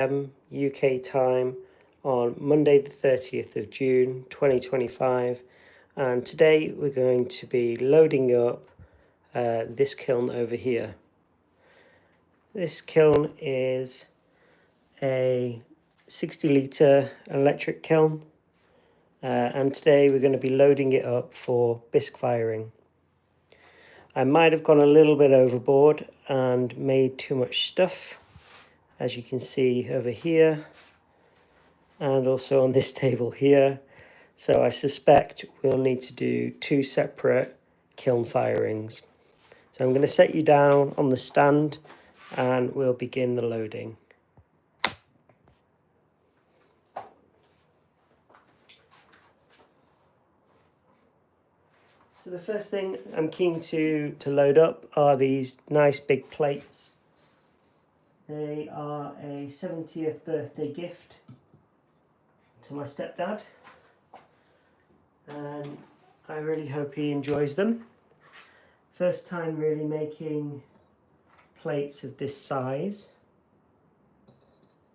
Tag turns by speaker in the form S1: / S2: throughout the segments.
S1: UK time on Monday the 30th of June 2025, and today we're going to be loading up this kiln over here. This kiln is a 60-litre electric kiln, and today we're going to be loading it up for bisque firing. I might have gone a little bit overboard and made too much stuff, as you can see over here and also on this table here. So I suspect we'll need to do two separate kiln firings. So I'm going to set you down on the stand and we'll begin the loading. So the first thing I'm keen to load up are these nice big plates. They are a 70th birthday gift to my stepdad, and I really hope he enjoys them. First time really making plates of this size,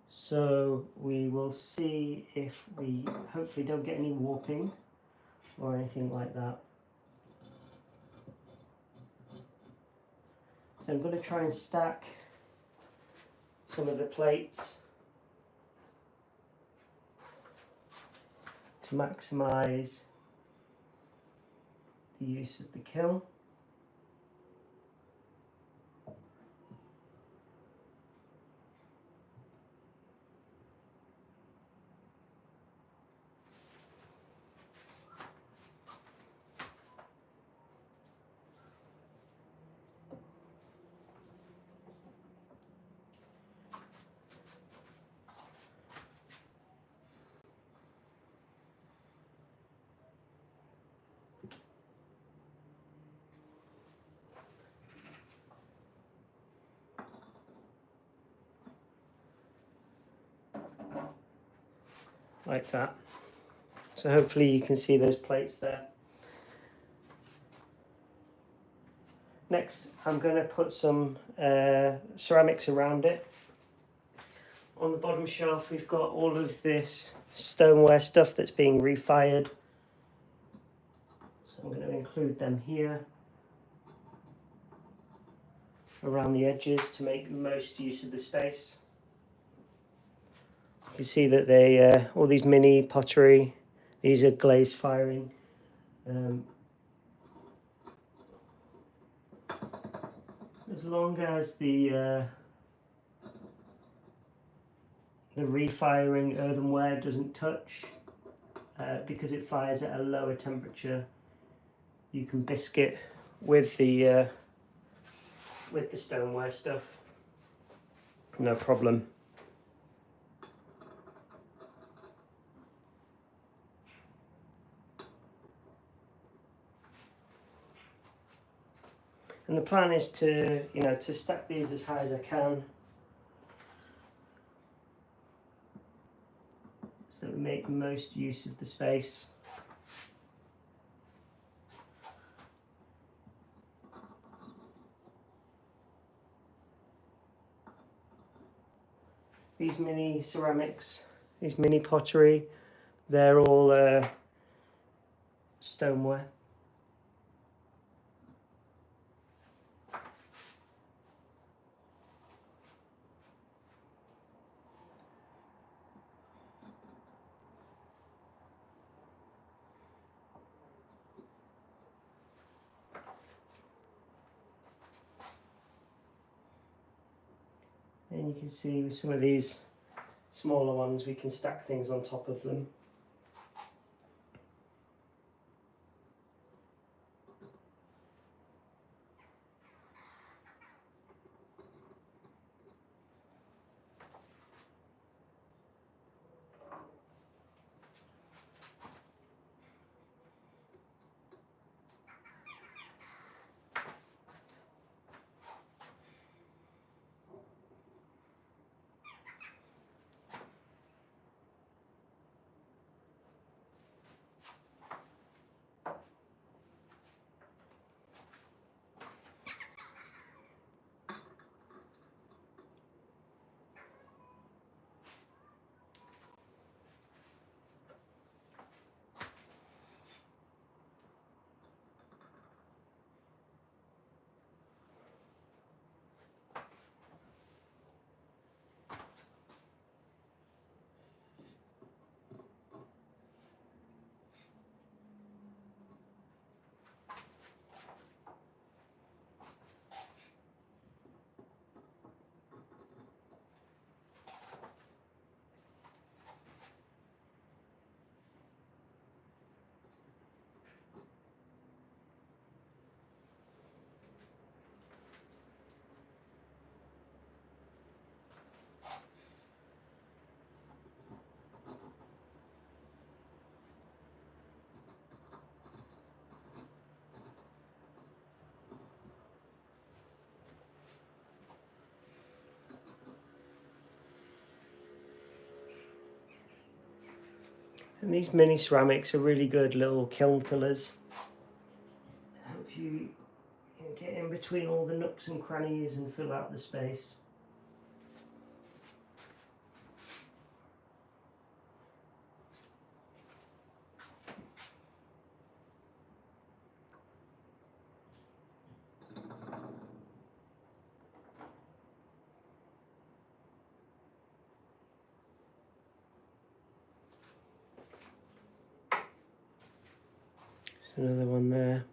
S1: so we will see if we hopefully don't get any warping or anything like that. So I'm going to try and stack some of the plates to maximise the use of the kiln. Like that. So hopefully you can see those plates there. Next, I'm going to put some ceramics around it. On the bottom shelf we've got all of this stoneware stuff that's being refired. So I'm going to include them here around the edges to make the most use of the space. You can see that they all these mini pottery, these are glazed firing. As long as the refiring earthenware doesn't touch, because it fires at a lower temperature, you can bisque it with the stoneware stuff, no problem. And the plan is to, to stack these as high as I can, so that we make the most use of the space. These mini ceramics, these mini pottery, they're all stoneware. And you can see with some of these smaller ones we can stack things on top of them. And these mini ceramics are really good little kiln fillers. Help you get in between all the nooks and crannies and fill out the space. Another one there.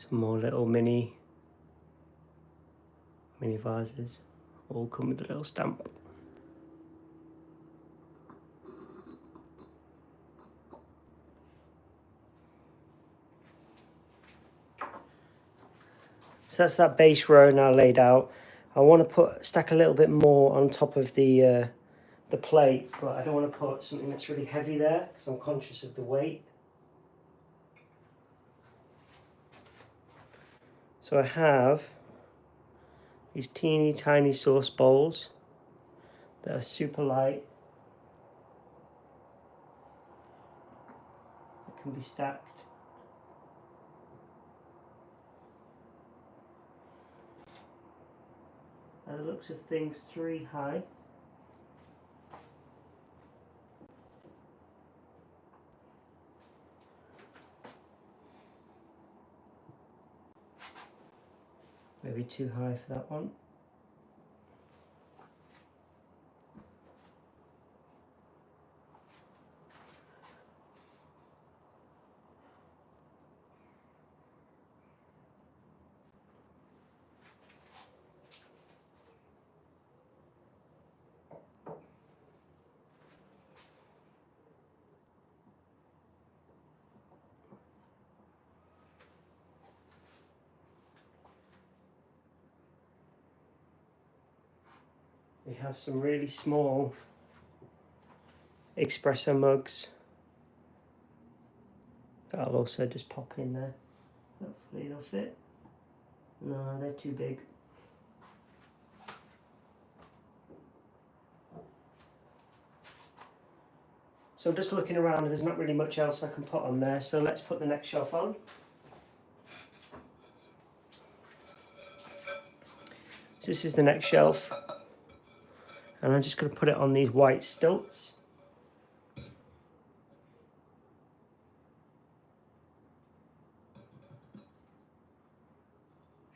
S1: Some more little mini vases, all come with a little stamp. So that's that base row now laid out. I want to stack a little bit more on top of the plate, but I don't want to put something that's really heavy there because I'm conscious of the weight. So I have these teeny tiny sauce bowls that are super light. That can be stacked. By the looks of things, 3 high. Maybe too high for that one. We have some really small espresso mugs that I'll also just pop in there. Hopefully they'll fit. No, they're too big. So I'm just looking around and there's not really much else I can put on there, so let's put the next shelf on. So this is the next shelf. And I'm just going to put it on these white stilts.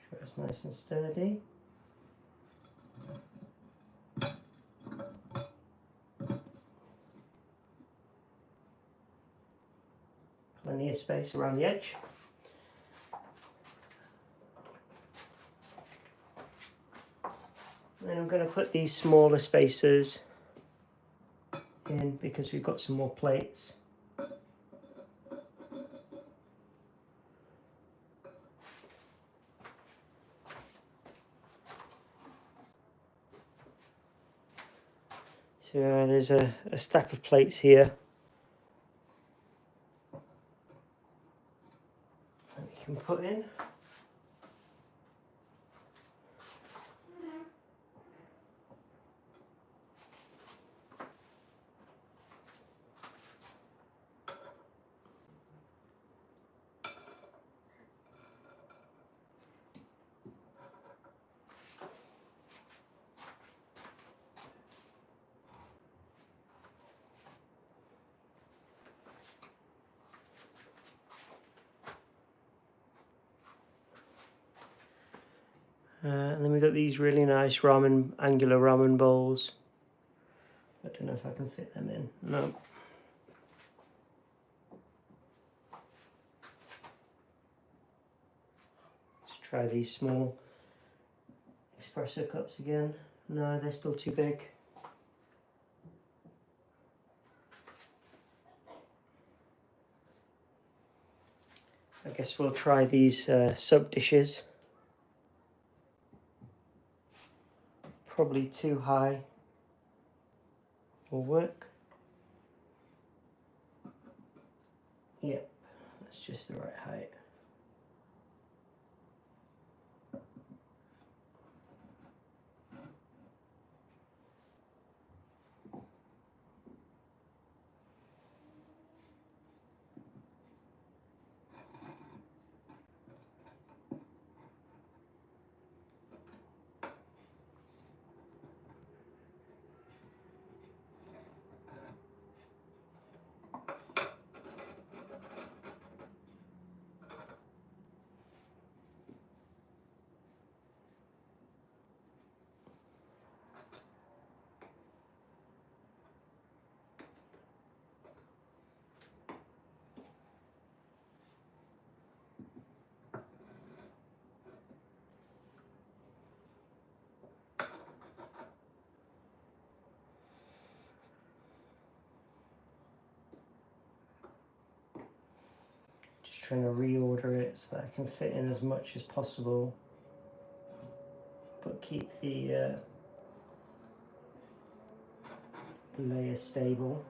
S1: Sure it's nice and sturdy. Plenty of space around the edge. And then I'm going to put these smaller spacers in because we've got some more plates. So there's a stack of plates here. That we can put in. And then we've got these really nice angular ramen bowls. I don't know if I can fit them in. No. Let's try these small espresso cups again. No, they're still too big. I guess we'll try these soap dishes. Probably too high will work. Yep, that's just the right height. Trying to reorder it so that I can fit in as much as possible, but keep the layer stable.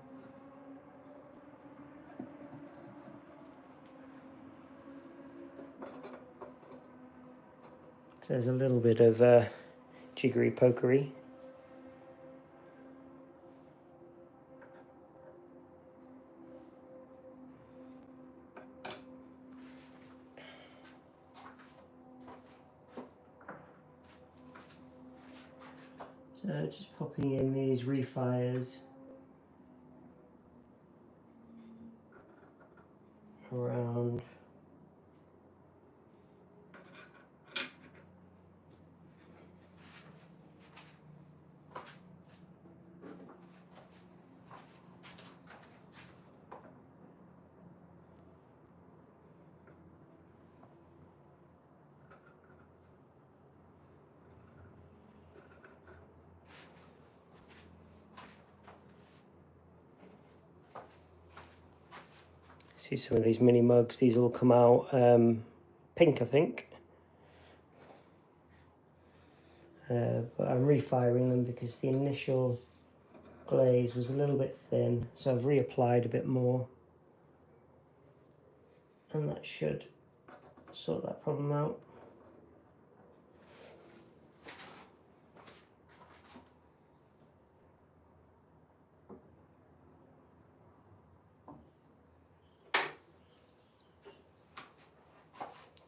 S1: So there's a little bit of jiggery pokery. So just popping in these refires around. See some of these mini mugs, these all come out pink, I think. But I'm refiring them because the initial glaze was a little bit thin, so I've reapplied a bit more. And that should sort that problem out.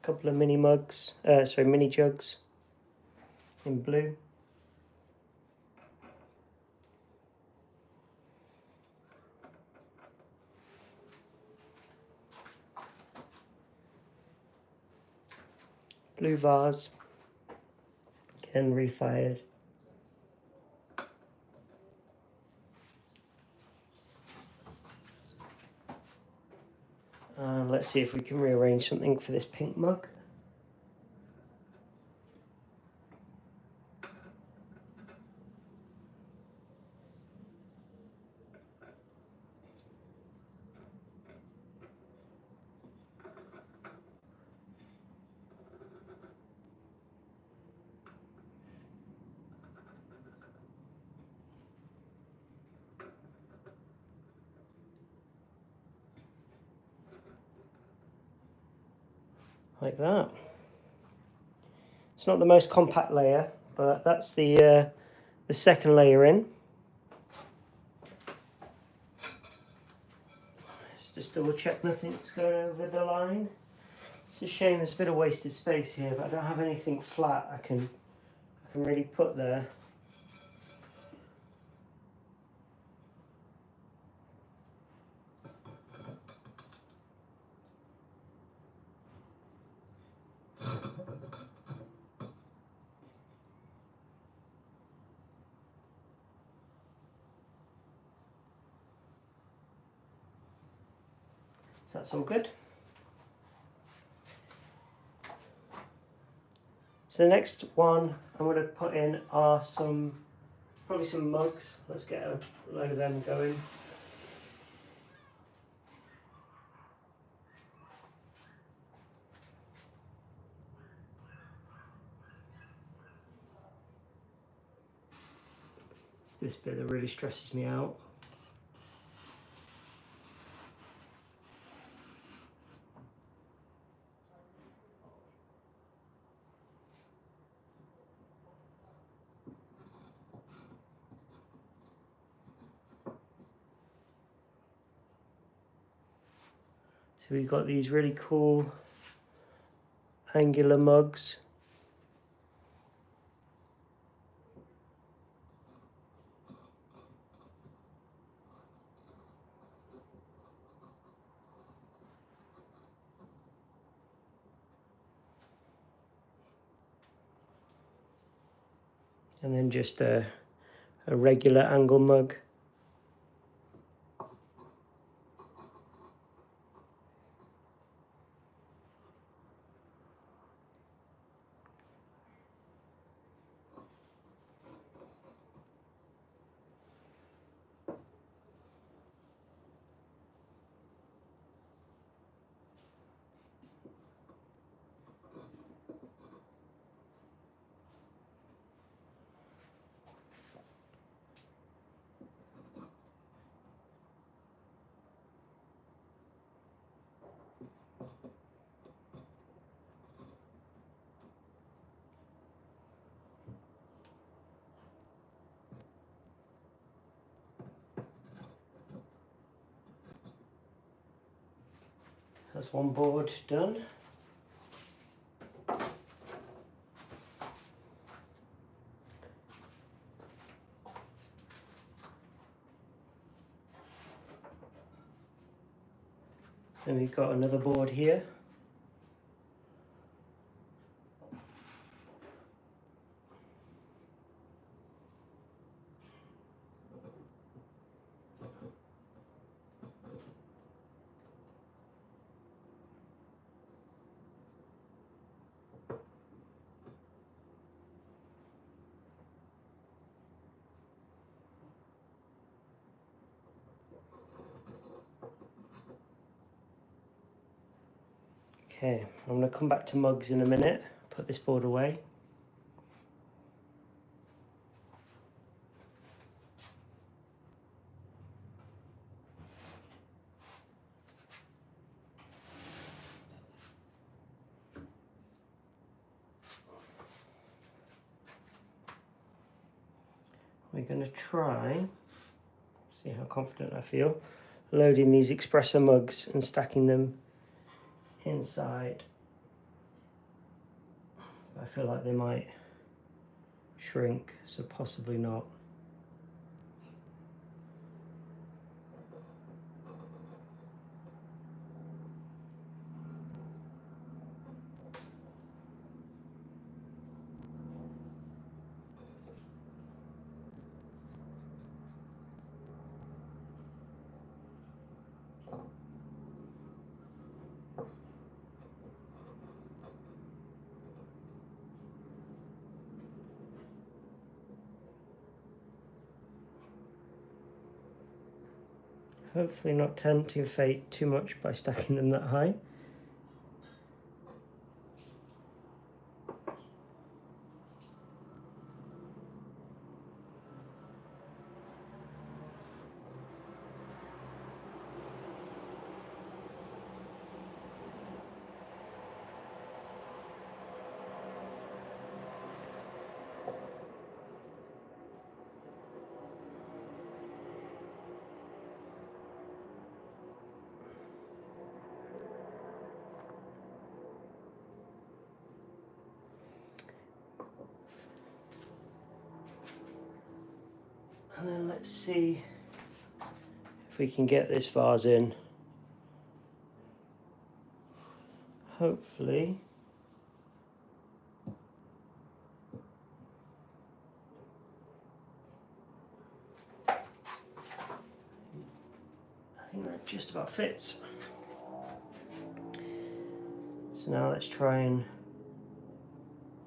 S1: Couple of mini mugs, mini jugs in blue. Blue vase, again refired. Let's see if we can rearrange something for this pink mug. Like that. It's not the most compact layer, but that's the second layer in. Let's just double check nothing's going over the line. It's a shame there's a bit of wasted space here, but I don't have anything flat I can really put there. So that's all good. So the next one I'm going to put in are probably some mugs. Let's get a load of them going. It's this bit that really stresses me out. So we've got these really cool angular mugs. And then just a regular angle mug. That's one board done. Then we've got another board here. Okay, I'm going to come back to mugs in a minute, put this board away. We're going to try, see how confident I feel, loading these espresso mugs and stacking them inside. I feel like they might shrink, so possibly not. Hopefully not tempt your fate too much by stacking them that high. And then let's see if we can get this vase in. Hopefully. I think that just about fits. So now let's try and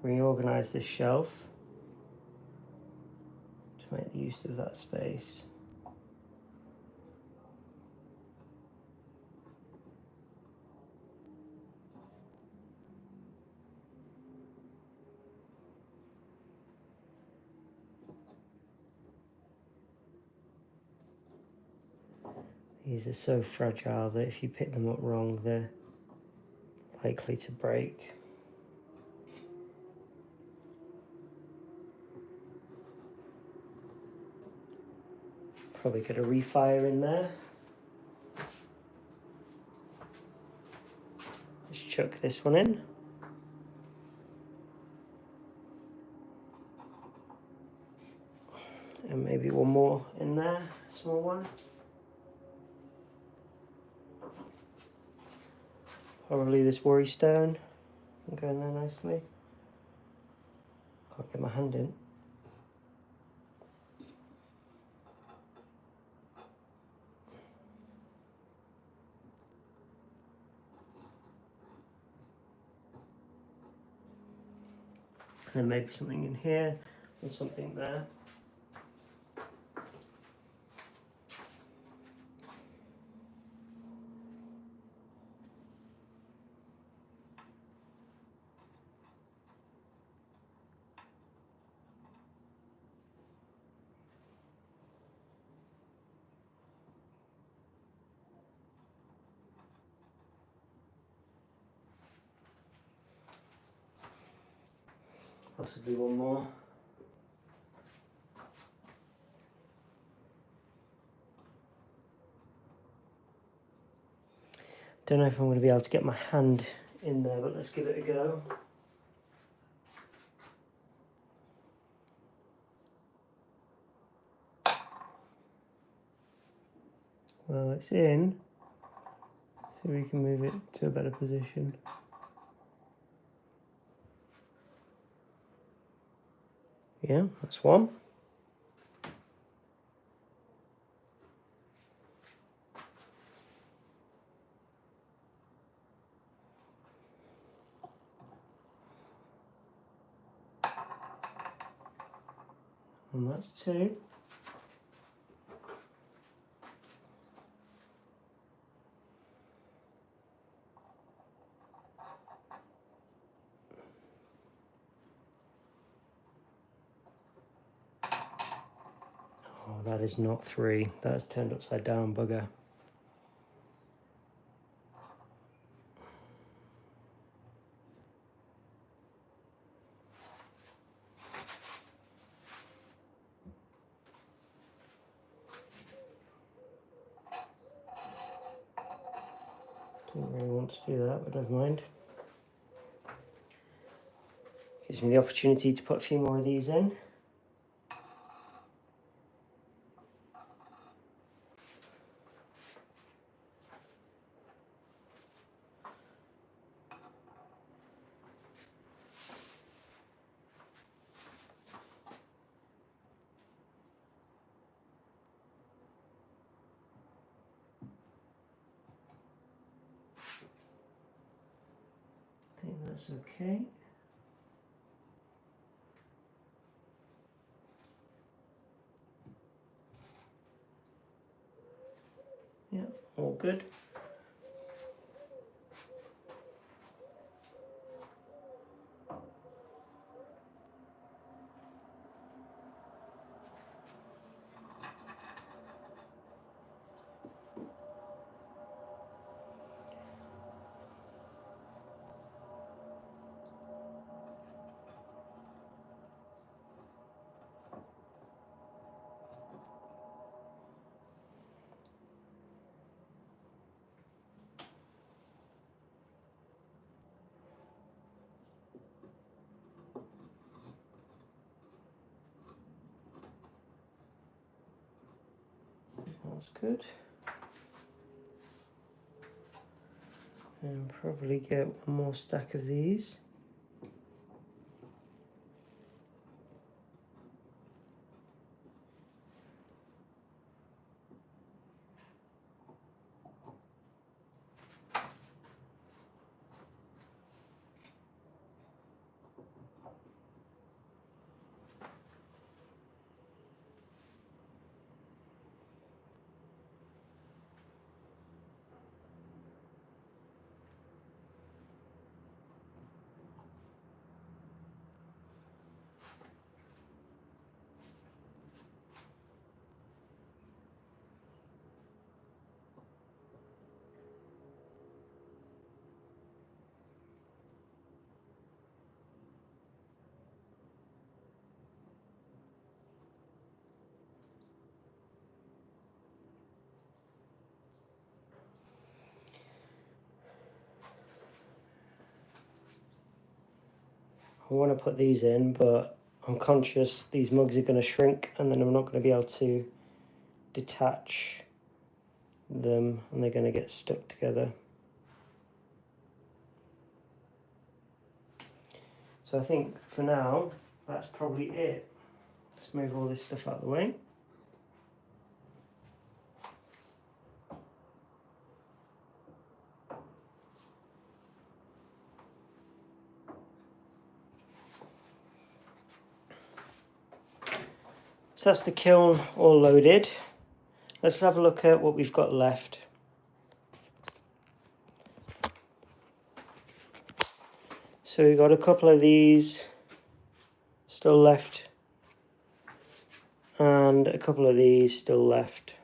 S1: reorganize this shelf to make use of that space. These are so fragile that if you pick them up wrong, they're likely to break. Probably get a refire in there. Let's chuck this one in. And maybe one more in there, small one. Probably this worry stone. Go in there nicely. Can't get my hand in. And then maybe something in here and something there. Possibly one more. Don't know if I'm going to be able to get my hand in there, but let's give it a go. Well, it's in. See if we can move it to a better position. Yeah, that's one. And that's two. Oh, that is not three. That's turned upside down, bugger. Didn't really want to do that, but never mind. Gives me the opportunity to put a few more of these in. I think that's okay. Yeah, all good. That's good. And probably get one more stack of these. I want to put these in, but I'm conscious these mugs are going to shrink and then I'm not going to be able to detach them and they're going to get stuck together. So I think for now that's probably it. Let's move all this stuff out of the way. So that's the kiln all loaded. Let's have a look at what we've got left. So we've got a couple of these still left and a couple of these still left.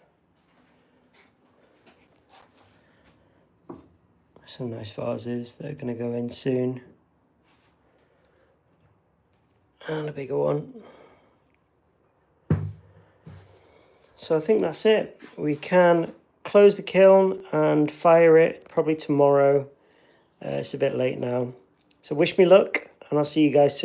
S1: Some nice vases that are going to go in soon. And a bigger one. So I think that's it. We can close the kiln and fire it probably tomorrow. It's a bit late now. So wish me luck and I'll see you guys soon.